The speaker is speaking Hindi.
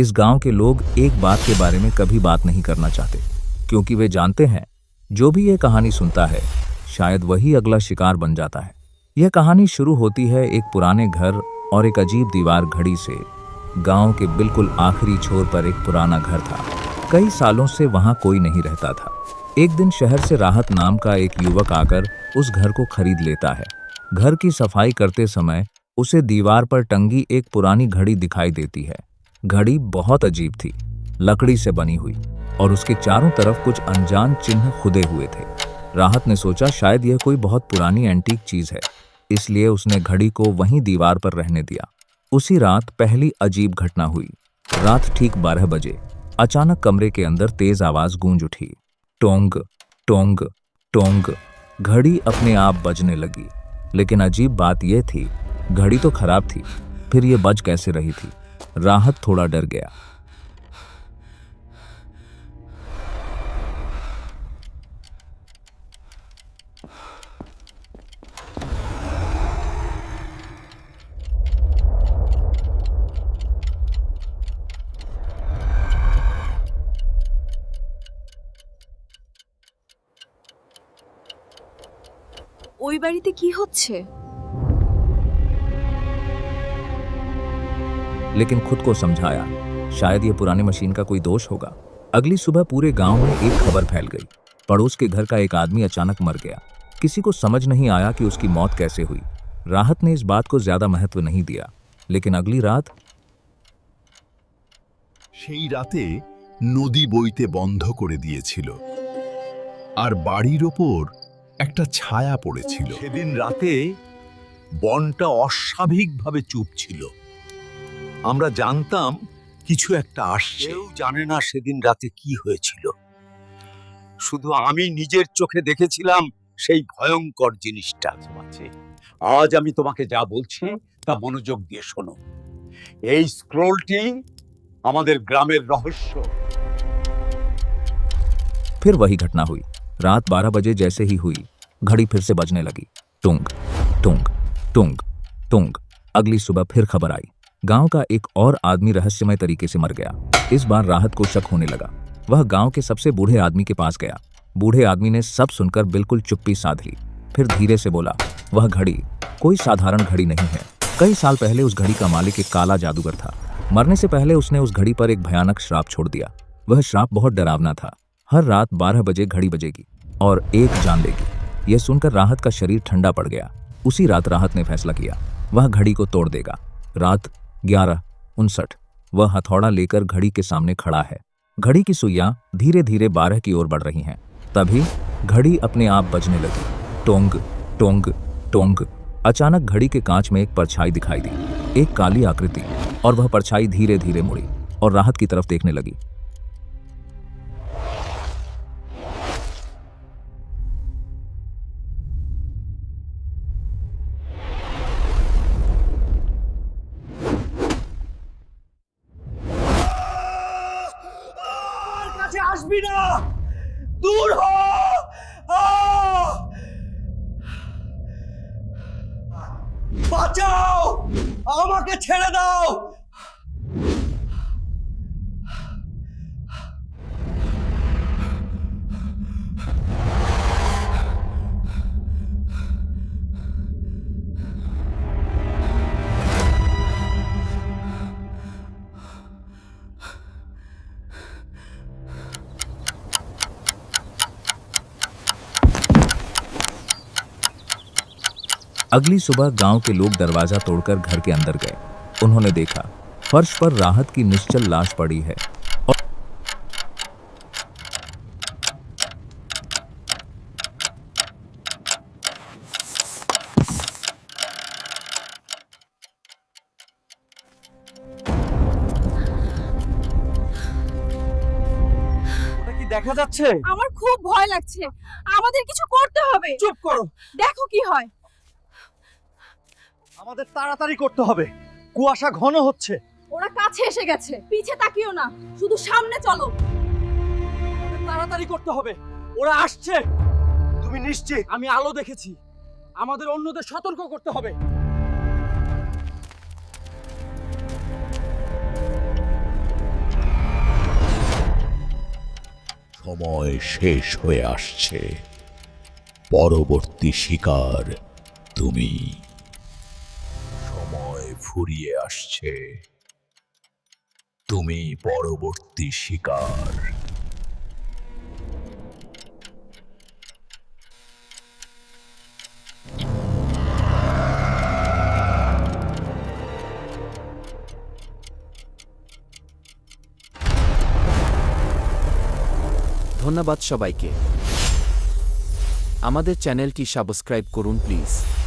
इस गांव के लोग एक बात के बारे में कभी बात नहीं करना चाहते, क्योंकि वे जानते हैं जो भी ये कहानी सुनता है शायद वही अगला शिकार बन जाता है। यह कहानी शुरू होती है एक पुराने घर और एक अजीब दीवार घड़ी से। गांव के बिल्कुल आखिरी छोर पर एक पुराना घर था। कई सालों से वहां कोई नहीं रहता था। एक दिन शहर से राहत नाम का एक युवक आकर उस घर को खरीद लेता है। घर की सफाई करते समय उसे दीवार पर टंगी एक पुरानी घड़ी दिखाई देती है। घड़ी बहुत अजीब थी, लकड़ी से बनी हुई, और उसके चारों तरफ कुछ अनजान चिन्ह खुदे हुए थे। राहत ने सोचा शायद यह कोई बहुत पुरानी एंटीक चीज है, इसलिए उसने घड़ी को वहीं दीवार पर रहने दिया। उसी रात पहली अजीब घटना हुई। रात ठीक 12 बजे अचानक कमरे के अंदर तेज आवाज गूंज उठी। टोंग टोंग टोंग। घड़ी अपने आप बजने लगी, लेकिन अजीब बात यह थी घड़ी तो खराब थी, फिर यह बज कैसे रही थी। राहत थोड़ा डर गया। ওই বাড়িতে কি হচ্ছে? लेकिन खुद को समझाया शायद ये पुरानी मशीन का कोई दोष होगा। अगली सुबह पूरे गांव में एक खबर फैल गई। पड़ोस के घर का एक आदमी अचानक मर गया। किसी को समझ नहीं आया कि उसकी मौत कैसे हुई। राहत ने इस बात को ज्यादा महत्व नहीं दिया, लेकिन अगली रात সেই রাতে নদী বইতে বন্ধ করে দিয়েছিল আর বাড়ির ওপর একটা ছায়া পড়েছিল। সেদিন রাতে বনটা অস্বাভাবিকভাবে চুপ ছিল। আমরা জানতাম কিছু একটা আসছে। কেউ জানে না সেদিন রাতে কি হয়েছিল। শুধু আমি নিজের চোখে দেখেছিলাম সেই ভয়ঙ্কর জিনিসটা। আজ আমি তোমাকে যা বলছি তা মনোযোগ দিয়ে শোনো। এই স্ক্রোলটি আমাদের গ্রামের রহস্য। फिर वही घटना हुई। रात 12 बजे जैसे ही हुई, घड़ी फिर से बजने लगी। टुंग टुंग टुंग टुंग। अगली सुबह फिर खबर आई, गांव का एक और आदमी रहस्यमय तरीके से मर गया। इस बार राहत को शक होने लगा। वह गांव के सबसे बूढ़े आदमी के पास गया। बूढ़े आदमी ने सब सुनकर बिल्कुल चुप्पी साध ली। फिर धीरे से बोला, वह घड़ी कोई साधारण घड़ी नहीं है। कई साल पहले उस घड़ी का मालिक एक काला जादूगर था। मरने से पहले उसने उस घड़ी पर एक भयानक श्राप छोड़ दिया। वह श्राप बहुत डरावना था। हर रात 12 बजे घड़ी बजेगी और एक जान लेगी। यह सुनकर राहत का शरीर ठंडा पड़ गया। उसी रात राहत ने फैसला किया, वह घड़ी को तोड़ देगा। रात 11:59। वह हथौड़ा लेकर घड़ी के सामने खड़ा है। घड़ी की सुइयां धीरे धीरे 12 की ओर बढ़ रही हैं। तभी घड़ी अपने आप बजने लगी। टोंग टोंग टोंग। अचानक घड़ी के कांच में एक परछाई दिखाई दी, एक काली आकृति, और वह परछाई धीरे धीरे मुड़ी और राहत की तरफ देखने लगी। আসবি না, দূর হ। বাঁচাও, আমাকে ছেড়ে দাও। अगली सुबह गांव के लोग दरवाजा तोड़कर घर के अंदर गए। उन्होंने देखा फर्श पर राहत की निश्चल लाश पड़ी है और দেখা যাচ্ছে? আমার খুব ভয় লাগছে, আমাদের কিছু করতে হবে। চুপ করো, দেখো কি হয়। আমাদের তাড়াতাড়ি করতে হবে, কুয়াশা ঘন হচ্ছে। ওরা কাছে এসে গেছে, পিছে তাকিও না, শুধু সামনে চলো। তাড়াতাড়ি করতে হবে, ওরা আসছে। তুমি নিশ্চিত? আমি আলো দেখেছি, আমাদের অন্যদের সতর্ক করতে হবে। সময় শেষ হয়ে আসছে। পরবর্তী শিকার তুমি। সময় ফুরিয়ে আসছে। তুমি পরবর্তী শিকার। ধন্যবাদ সবাইকে। আমাদের চ্যানেলটি সাবস্ক্রাইব করুন প্লিজ।